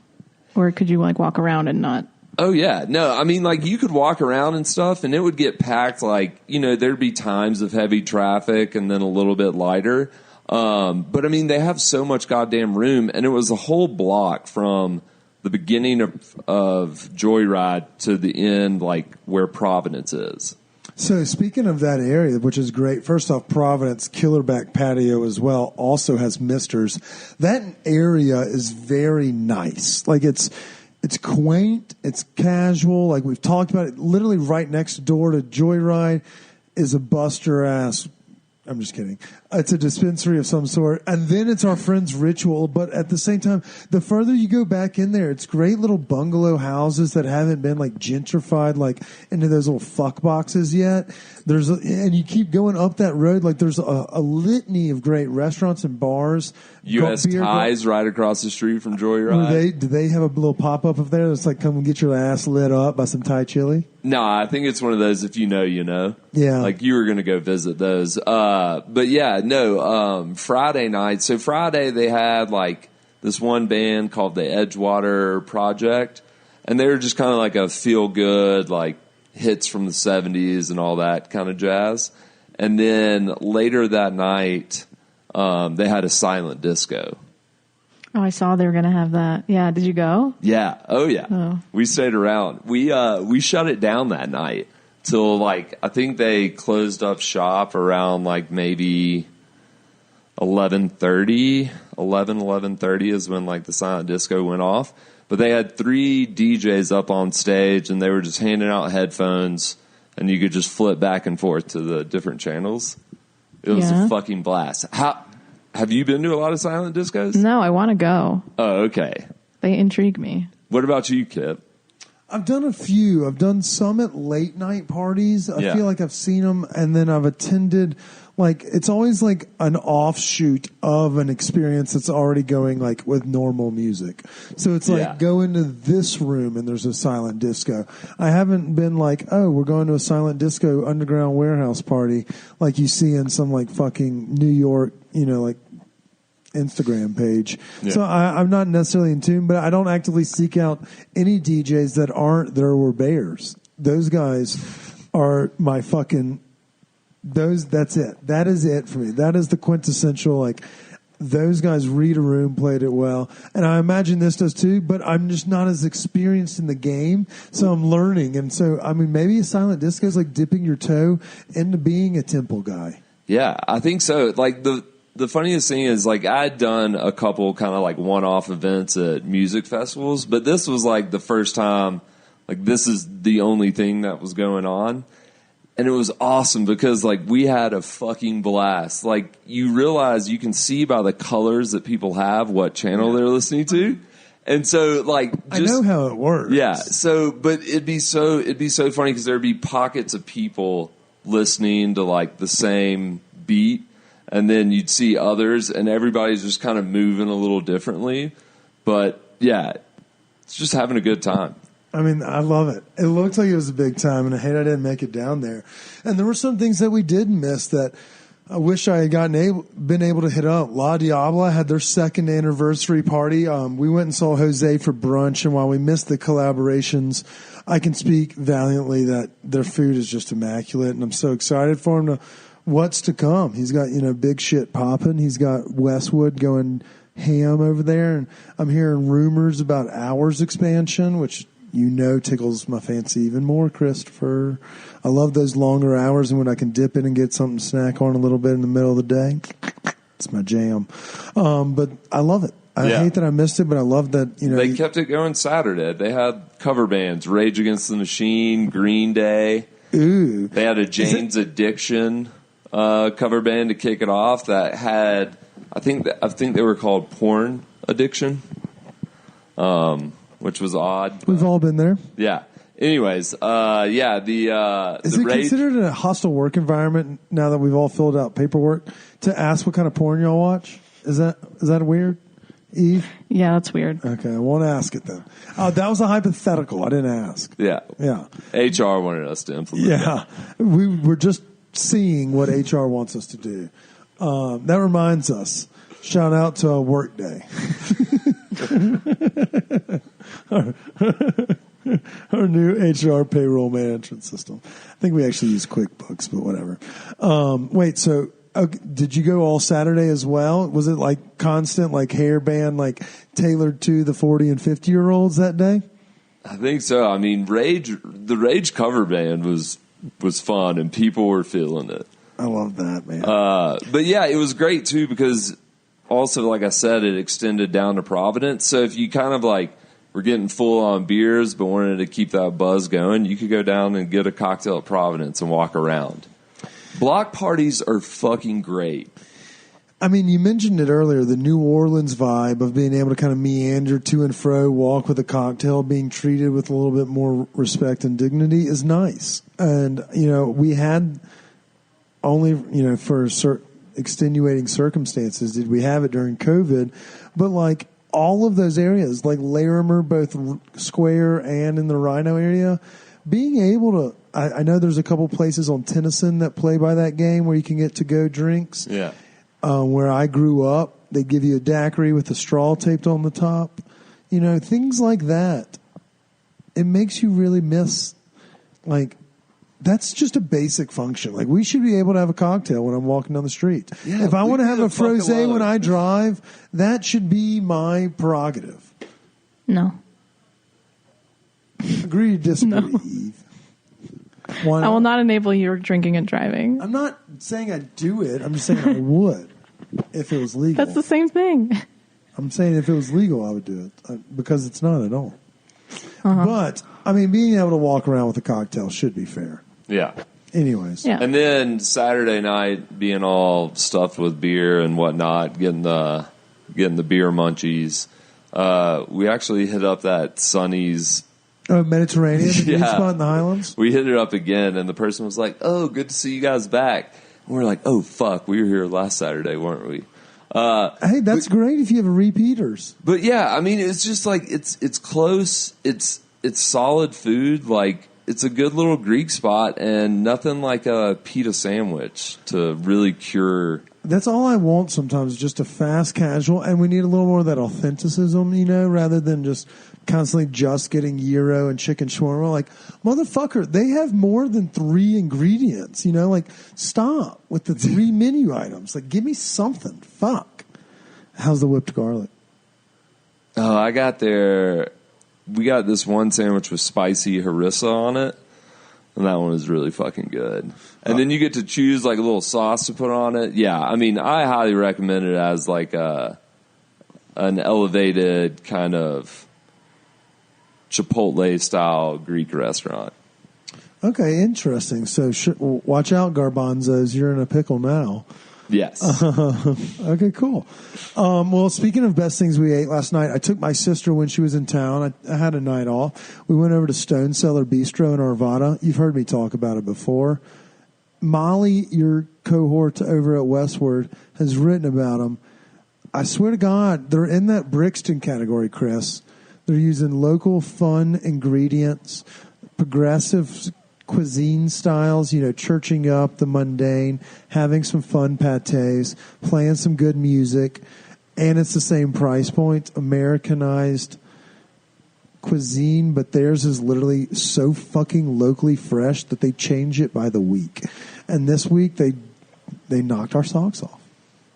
Or could you like walk around and not? Oh yeah. No, I mean like you could walk around and stuff and it would get packed. Like, you know, there'd be times of heavy traffic and then a little bit lighter. But I mean, they have so much goddamn room, and it was a whole block from the beginning of Joyride to the end, like where Providence is. So speaking of that area, which is great, first off, Providence, Killerback Patio as well, also has misters. That area is very nice. Like it's quaint, it's casual. Like we've talked about it, literally right next door to Joyride is a buster ass. I'm just kidding. It's a dispensary of some sort. And then it's our friend's Ritual. But at the same time, the further you go back in there, it's great little bungalow houses that haven't been like gentrified like into those little fuck boxes yet. And you keep going up that road. Like there's a litany of great restaurants and bars. U.S. Ties right across the street from Joyride. Do they have a little pop-up up there that's like come and get your ass lit up by some Thai chili? No, I think it's one of those if you know, you know. Yeah. Like you were going to go visit those. But yeah, no, Friday night. So Friday they had like this one band called the Edgewater Project. And they were just kind of like a feel-good, like hits from the 70s and all that kind of jazz. And then later that night, they had a silent disco. Oh, I saw they were going to have that. Yeah, did you go? Yeah. Oh, yeah. Oh. We stayed around. We shut it down that night till like I think they closed up shop around like maybe 11:30 is when like the silent disco went off. But they had 3 DJs up on stage and they were just handing out headphones and you could just flip back and forth to the different channels. It was a fucking blast. Have you been to a lot of silent discos? No, I want to go. Oh, okay. They intrigue me. What about you, Kip? I've done a few. I've done some at late night parties. I feel like I've seen them, and then I've attended. Like it's always like an offshoot of an experience that's already going like with normal music. So it's like go into this room and there's a silent disco. I haven't been like, oh, we're going to a silent disco underground warehouse party like you see in some like fucking New York, you know, like Instagram page. Yeah. So I'm not necessarily in tune, but I don't actively seek out any DJs that aren't There Were Bears. Those guys are my fucking... that's it. That is it for me. That is the quintessential, like, those guys read a room, played it well. And I imagine this does too, but I'm just not as experienced in the game, so I'm learning. And so, I mean, maybe a silent disco is like dipping your toe into being a temple guy. Yeah, I think so. Like, the funniest thing is, like, I'd done a couple kind of like one-off events at music festivals, but this was like the first time, like, this is the only thing that was going on. And it was awesome because, like, we had a fucking blast. Like, you realize you can see by the colors that people have what channel they're listening to. And so, like, I know how it works. Yeah. So, but it'd be so funny because there'd be pockets of people listening to, like, the same beat. And then you'd see others, and everybody's just kind of moving a little differently. But, yeah, it's just having a good time. I mean, I love it. It looked like it was a big time, and I hate I didn't make it down there. And there were some things that we did miss that I wish I had been able to hit up. La Diabla had their second anniversary party. We went and saw Jose for brunch, and while we missed the collaborations, I can speak valiantly that their food is just immaculate, and I'm so excited for him to what's to come. He's got, big shit popping. He's got Westwood going ham over there, and I'm hearing rumors about Hours expansion, which tickles my fancy even more, Christopher. I love those longer hours and when I can dip in and get something to snack on a little bit in the middle of the day. It's my jam. But I love it. I hate that I missed it, but I love that, They kept it going Saturday. They had cover bands, Rage Against the Machine, Green Day. Ooh. They had a Jane's Addiction cover band to kick it off that had, I think they were called Porn Addiction. Which was odd. We've all been there. Yeah. Anyways, Is it Rage, considered a hostile work environment now that we've all filled out paperwork to ask what kind of porn y'all watch? Is that weird, Eve? Yeah, that's weird. Okay, I won't ask it then. That was a hypothetical. I didn't ask. Yeah. HR wanted us to implement. Yeah, we were just seeing what HR wants us to do. That reminds us. Shout out to a work day. Our new HR payroll management system. I think we actually use QuickBooks, but whatever. Wait, so did you go all Saturday as well? Was it like constant, like hairband, like tailored to the 40 and 50-year-olds that day? I think so. I mean, the Rage cover band was fun, and people were feeling it. I love that, man. But yeah, it was great too because also, like I said, it extended down to Providence. So if you kind of like were getting full on beers but wanted to keep that buzz going, you could go down and get a cocktail at Providence and walk around. Block parties are fucking great. I mean, you mentioned it earlier, the New Orleans vibe of being able to kind of meander to and fro, walk with a cocktail, being treated with a little bit more respect and dignity is nice. And, we had only, for certain extenuating circumstances did we have it during COVID, but like all of those areas, like Larimer, both Square and in the Rhino area, being able to, I know there's a couple places on Tennyson that play by that game where you can get to-go drinks. Yeah. Where I grew up, they give you a daiquiri with a straw taped on the top. Things like that. It makes you really miss, like, that's just a basic function. Like, we should be able to have a cocktail when I'm walking down the street. Yeah, if I want to have a frosé when I drive, that should be my prerogative. No. Agree to disagree, No. Eve. Why not? I will not enable your drinking and driving. I'm not saying I'd do it. I'm just saying I would if it was legal. That's the same thing. I'm saying if it was legal, I would do it because it's not at all. But, I mean, being able to walk around with a cocktail should be fair. Yeah. Anyways. Yeah. And then Saturday night, being all stuffed with beer and whatnot, getting the beer munchies. We actually hit up that Sonny's. Oh, Mediterranean, the green spot in the Highlands? We hit it up again, and the person was like, "Oh, good to see you guys back." And we're like, "Oh, fuck, we were here last Saturday, weren't we?" Hey, that's great if you have a repeaters. But yeah, I mean, it's just like it's close. It's solid food. Like, it's a good little Greek spot, and nothing like a pita sandwich to really cure. That's all I want sometimes, just a fast casual, and we need a little more of that authenticism, rather than just constantly just getting gyro and chicken shawarma. Like, motherfucker, they have more than 3 ingredients, like, stop with the 3 menu items. Like, give me something. Fuck. How's the whipped garlic? Oh, I got there. We got this one sandwich with spicy harissa on it, and that one was really fucking good. And then you get to choose like a little sauce to put on it. Yeah, I mean, I highly recommend it as like an elevated kind of Chipotle style Greek restaurant. Okay, interesting. So watch out, garbanzos. You're in a pickle now. Yes. Okay, cool. Well, speaking of best things we ate last night, I took my sister when she was in town. I had a night off. We went over to Stone Cellar Bistro in Arvada. You've heard me talk about it before. Molly, your cohort over at Westward, has written about them. I swear to God, they're in that Brixton category, Chris. They're using local fun ingredients, progressive cuisine styles, churching up the mundane, having some fun pâtés, playing some good music, and it's the same price point, Americanized cuisine, but theirs is literally so fucking locally fresh that they change it by the week. And this week they knocked our socks off.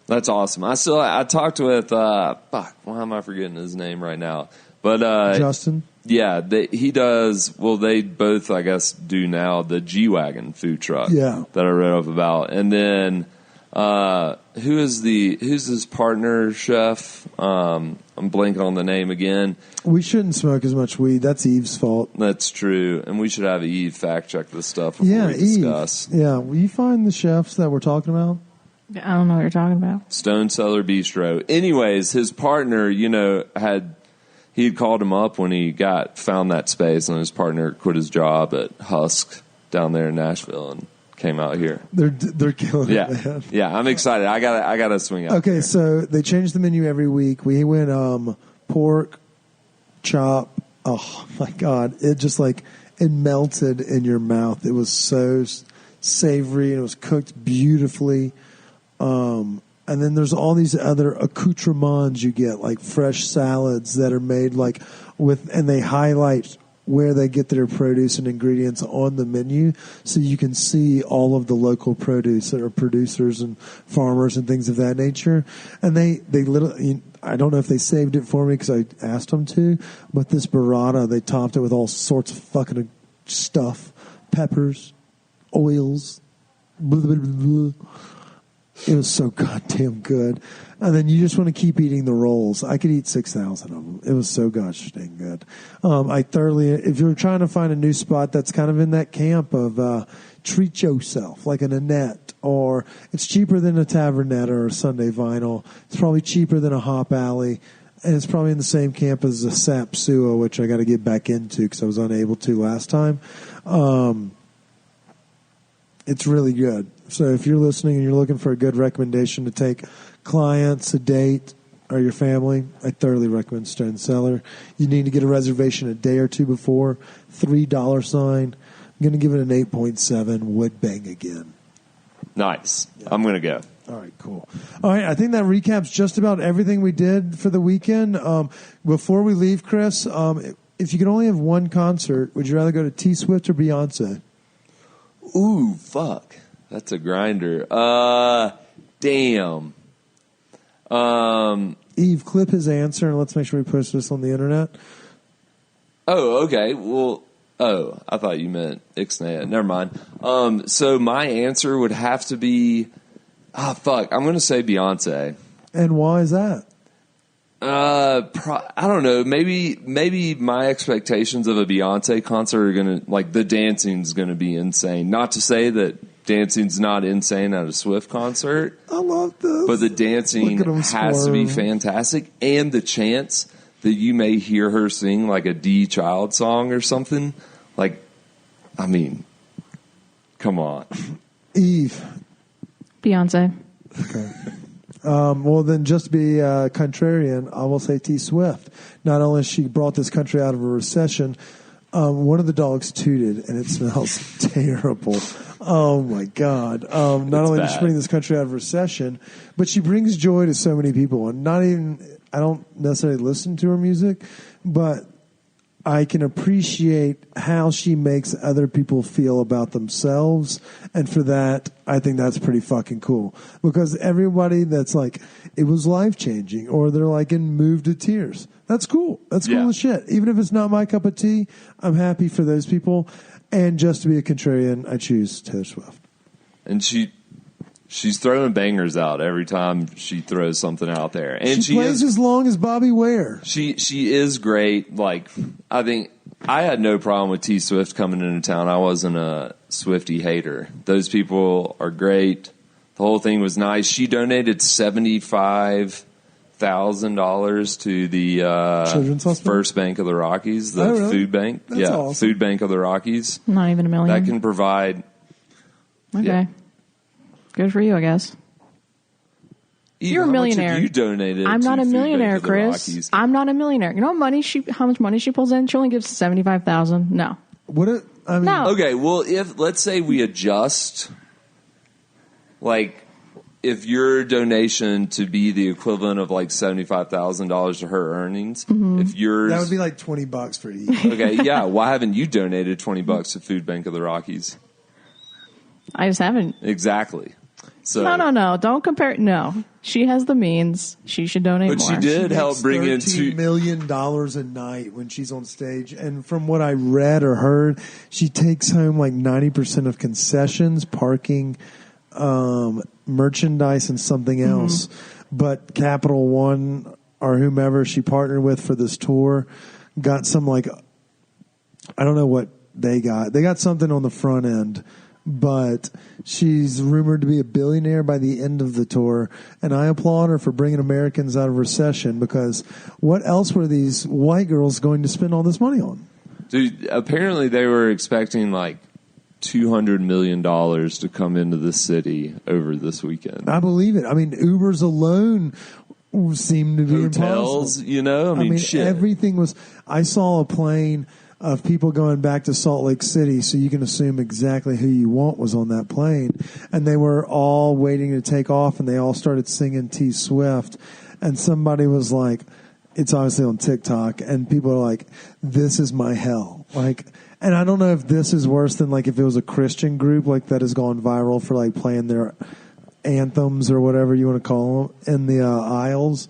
That's awesome. I talked with why am I forgetting his name right now? But Justin. Yeah, he does. Well, they both, I guess, do now the G-Wagon food truck. Yeah, that I read up about. And then who's his partner chef? I'm blanking on the name again. We shouldn't smoke as much weed. That's Eve's fault. That's true, and we should have Eve fact check this stuff before we discuss. Eve. Yeah, will you find the chefs that we're talking about? I don't know what you're talking about. Stone Cellar Bistro. Anyways, his partner, he had called him up when he found that space, and his partner quit his job at Husk down there in Nashville and came out here. They're killing it, man. Yeah, I'm excited. I gotta swing out. Okay, there. So they change the menu every week. We went pork chop. Oh my God! It just it melted in your mouth. It was so savory and it was cooked beautifully. And then there's all these other accoutrements you get, like fresh salads that are made and they highlight where they get their produce and ingredients on the menu, so you can see all of the local produce that are producers and farmers and things of that nature. And they literally, I don't know if they saved it for me because I asked them to, but this burrata, they topped it with all sorts of fucking stuff, peppers, oils, blah, blah, blah, blah. It was so goddamn good. And then you just want to keep eating the rolls. I could eat 6,000 of them. It was so gosh dang good. If you're trying to find a new spot that's kind of in that camp of treat yourself, like an Annette, or it's cheaper than a Tavernette or a Sunday Vinyl. It's probably cheaper than a Hop Alley. And it's probably in the same camp as a Sapsua, which I got to get back into because I was unable to last time. It's really good. So if you're listening and you're looking for a good recommendation to take clients, a date, or your family, I thoroughly recommend Stone Cellar. You need to get a reservation a day or two before. $3. I'm going to give it an 8.7. Would bang again. Nice. Yeah. I'm going to go. All right, cool. All right, I think that recaps just about everything we did for the weekend. Before we leave, Chris, if you could only have one concert, would you rather go to T Swift or Beyonce? Ooh, fuck. That's a grinder. Damn. Eve, clip his answer and let's make sure we post this on the internet. Oh, okay. Well, I thought you meant Ixnay. Never mind. So my answer would have to be, fuck. I'm going to say Beyonce. And why is that? I don't know. Maybe my expectations of a Beyonce concert are going to, the dancing's going to be insane. Not to say that dancing's not insane at a Swift concert. I love this. But the dancing has to be fantastic. And the chance that you may hear her sing like a D Child song or something. Come on. Eve. Beyonce. Okay. Well, then just to be contrarian, I will say T Swift. Not only has she brought this country out of a recession, one of the dogs tooted and it smells terrible. Oh my God. Not only does she bring this country out of recession, but she brings joy to so many people. And I don't necessarily listen to her music, but I can appreciate how she makes other people feel about themselves. And for that, I think that's pretty fucking cool. Because everybody that's like, it was life-changing, or they're like moved to tears. That's cool. That's cool as shit. Even if it's not my cup of tea, I'm happy for those people. And just to be a contrarian, I choose Taylor Swift. And she's throwing bangers out every time she throws something out there. And she plays as long as Bobby Ware. She is great. Like, I think I had no problem with T Swift coming into town. I wasn't a Swiftie hater. Those people are great. The whole thing was nice. She donated $75,000 to the Children's Hospital? First Bank of the Rockies, the really? food bank. That's awesome. Food Bank of the Rockies. Not even $1 million. That can provide. Okay. Yeah. Good for you, I guess. Eve, You're a millionaire. How much have you donated? I'm not to a Food millionaire, Bank of the Chris. Rockies? I'm not a millionaire. You know how much money she pulls in? She only gives $75,000. No. No. Okay, well, let's say we adjust, like, if your donation to be the equivalent of like $75,000 to her earnings, if yours That would be like $20 for each. okay, yeah. Why haven't you donated $20 to Food Bank of the Rockies? I just haven't. Exactly. So No. Don't compare. No. She has the means. She should donate But more. she did She help makes bring in $13 million a night when she's on stage. And from what I read or heard, she takes home like 90% of concessions, parking, merchandise, and something else. But Capital One or whomever she partnered with for this tour got some, like, I don't know what they got. They got something on the front end. But she's rumored to be a billionaire by the end of the tour, and I applaud her for bringing Americans out of recession, because what else were these white girls going to spend all this money on? Dude, apparently they were expecting like $200 million to come into the city over this weekend. I believe it. I mean, Ubers alone seemed to be Hotels, impossible. you know? I mean, shit. Everything was... I saw a plane of people going back to Salt Lake City, so you can assume exactly who you want was on that plane. And they were all waiting to take off, and they all started singing T Swift. And somebody was like, it's obviously on TikTok, and people are like, this is my hell. Like, and I don't know if this is worse than like if it was a Christian group like that has gone viral for like playing their anthems or whatever you want to call them in the aisles.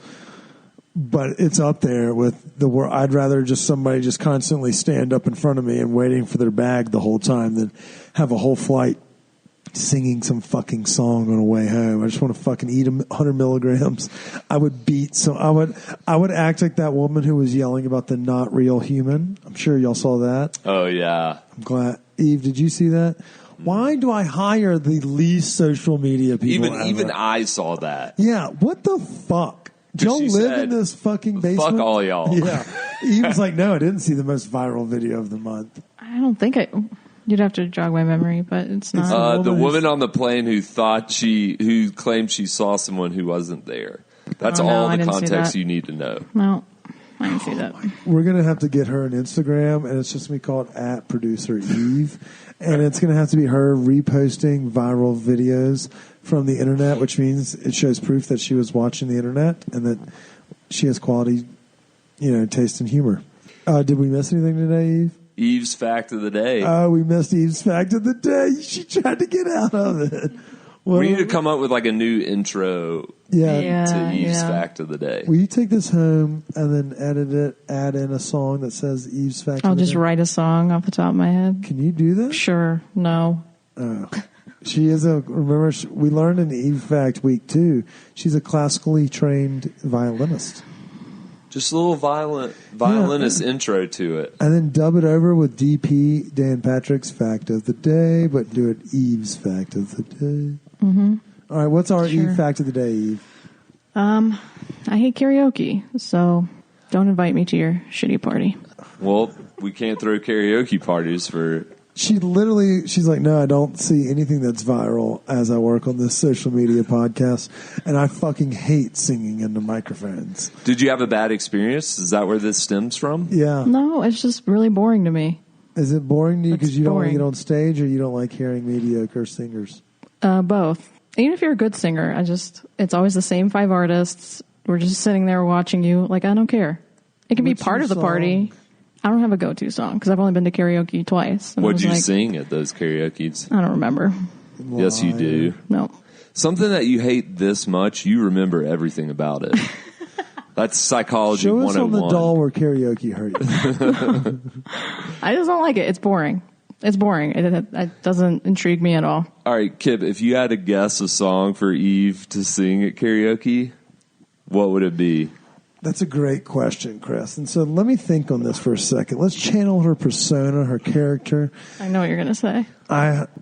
But it's up there with the word. I'd rather just somebody just constantly stand up in front of me and waiting for their bag the whole time than have a whole flight singing some fucking song on the way home. I just want to fucking eat 100 milligrams. I would beat some. I would act like that woman who was yelling about the not real human. I'm sure y'all saw that. Oh, yeah. I'm glad. Eve, did you see that? Why do I hire the least social media people Even I saw that. Yeah, what the fuck? Do y'all live in this fucking basement? Fuck all y'all. Yeah. He was like, no, I didn't see the most viral video of the month. I don't think you'd have to jog my memory, but it's not. The woman on the plane who claimed she saw someone who wasn't there. That's all the context you need to know. No, I didn't see that. We're going to have to get her an Instagram, and it's just going to be called @ProducerEve. And it's going to have to be her reposting viral videos from the internet, which means it shows proof that she was watching the internet and that she has quality, taste and humor. Did we miss anything today, Eve? Eve's fact of the day. Oh, we missed Eve's fact of the day. She tried to get out of it. Well, we need to come up with like a new intro to Eve's fact of the day. Will you take this home and then edit it, add in a song that says Eve's fact of the day? I'll just write a song off the top of my head. Can you do that? Sure. No. Oh. She is we learned in Eve Fact Week 2, she's a classically trained violinist. Just a little violinist intro to it. And then dub it over with DP, Dan Patrick's Fact of the Day, but do it Eve's Fact of the Day. Mm-hmm. All right, what's our Eve Fact of the Day, Eve? I hate karaoke, so don't invite me to your shitty party. Well, we can't throw karaoke parties for... She's like, no, I don't see anything that's viral as I work on this social media podcast, and I fucking hate singing into microphones. Did you have a bad experience? Is that where this stems from? Yeah. No, it's just really boring to me. Is it boring to you because you don't want to boring. get on stage, or you don't like hearing mediocre singers? Both. Even if you're a good singer, it's always the same 5 artists. We're just sitting there watching you. Like, I don't care. It can be part of the party. I don't have a go-to song because I've only been to karaoke twice. And What'd you like, sing at those karaoke's? I don't remember. Yes, you do. No. Something that you hate this much, you remember everything about it. That's psychology Show us 101. on the doll where karaoke hurt you. I just don't like it. It's boring. It's boring. It doesn't intrigue me at all. All right, Kip, if you had to guess a song for Eve to sing at karaoke, what would it be? That's a great question, Chris. And so let me think on this for a second. Let's channel her persona, her character. I know what you're going to say.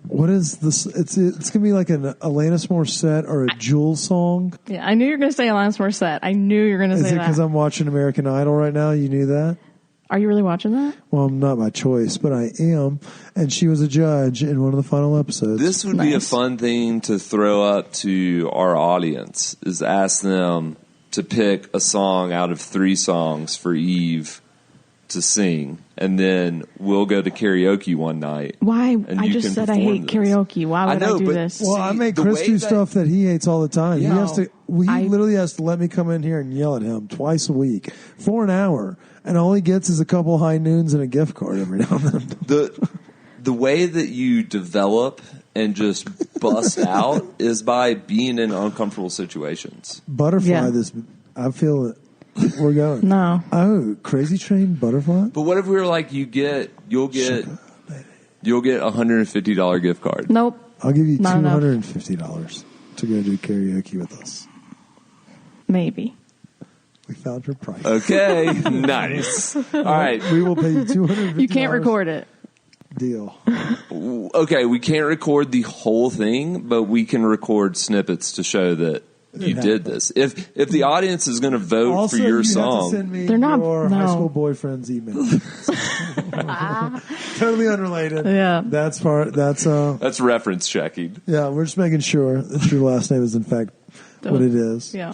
What is this? It's going to be like an Alanis Morissette or a Jewel song. Yeah, I knew you were going to say Alanis Morissette. I knew you were going to say that. Is it because I'm watching American Idol right now? You knew that? Are you really watching that? Well, not by choice, but I am. And she was a judge in one of the final episodes. This would be a fun thing to throw up to our audience, is ask them to pick a song out of 3 songs for Eve to sing, and then we'll go to karaoke one night. Why? And I you just can said I perform hate this. karaoke. Why would I do but this? Well, I make Chris do stuff that he hates all the time. Yeah. He has to. He I- literally has to let me come in here and yell at him twice a week for an hour, and all he gets is a couple high noons and a gift card every now and then. The way that you develop and just bust out is by being in uncomfortable situations. Butterfly. Yeah. I feel it. We're going. No. Oh, Crazy Train Butterfly. But what if we were like, you'll get $150 gift card? Nope. I'll give you Not enough. $250 to go do karaoke with us. Maybe. We found your price. Okay, nice. All right. We will pay you $250. You can't record it. Deal. Okay, we can't record the whole thing, but we can record snippets to show that you did this. If the audience is going to vote Also, for your you song, have to send me They're not- your no. high school boyfriend's email. Totally unrelated. Yeah. That's that's reference checking. yeah, we're just making sure that your last name is in fact what it is. Yeah.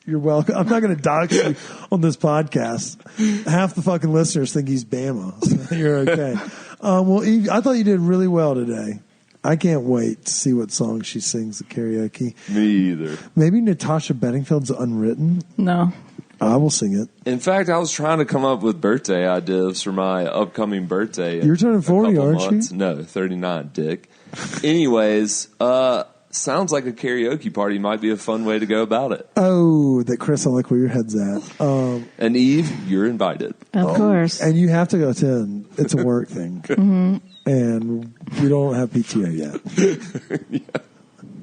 You're welcome. I'm not going to dox you on this podcast. Half the fucking listeners think he's Bama. So you're okay. Well, Eve, I thought you did really well today. I can't wait to see what song she sings at karaoke. Me either. Maybe Natasha Bedingfield's Unwritten. No. I will sing it. In fact, I was trying to come up with birthday ideas for my upcoming birthday. You're turning 40, aren't you? No, 39, dick. Anyways, sounds like a karaoke party might be a fun way to go about it. Oh, that Chris, I like where your head's at. And Eve, you're invited. Of course. And you have to go attend. It's a work thing. Mm-hmm. And we don't have PTO yet.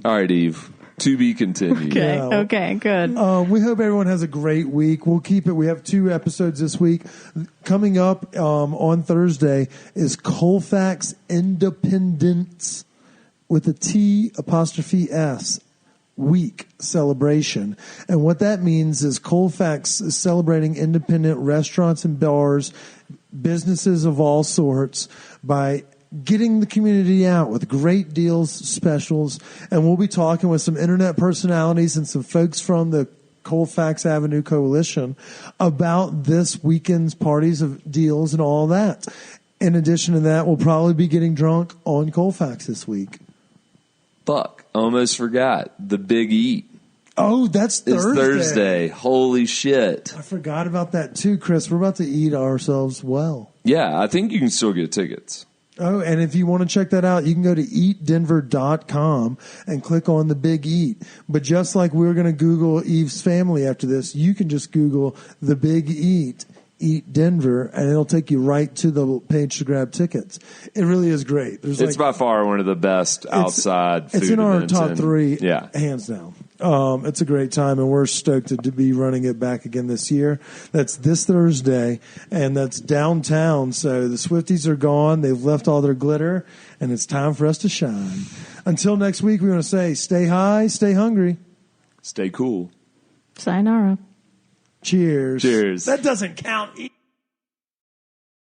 All right, Eve. To be continued. Okay. Yeah. Okay. Good. We hope everyone has a great week. We'll keep it. We have 2 episodes this week. Coming up on Thursday is Colfax Independence with a T''S week celebration. And what that means is Colfax is celebrating independent restaurants and bars, businesses of all sorts, by getting the community out with great deals, specials, and we'll be talking with some internet personalities and some folks from the Colfax Avenue Coalition about this weekend's parties of deals and all that. In addition to that, we'll probably be getting drunk on Colfax this week. Fuck. Almost forgot. The Big Eat. Oh, that's It's Thursday. Thursday. Holy shit. I forgot about that too, Chris. We're about to eat ourselves well. Yeah, I think you can still get tickets. Oh, and if you want to check that out, you can go to eatdenver.com and click on the Big Eat. But just like we're going to Google Eve's family after this, you can just Google the Big Eat Denver, and it'll take you right to the page to grab tickets. It really is great. It's by far one of the best outside food It's in our events top 3, yeah. hands down. It's a great time, and we're stoked to be running it back again this year. That's this Thursday, and that's downtown. So the Swifties are gone. They've left all their glitter, and it's time for us to shine. Until next week, we want to say stay high, stay hungry. Stay cool. Sayonara. Cheers. Cheers. That doesn't count.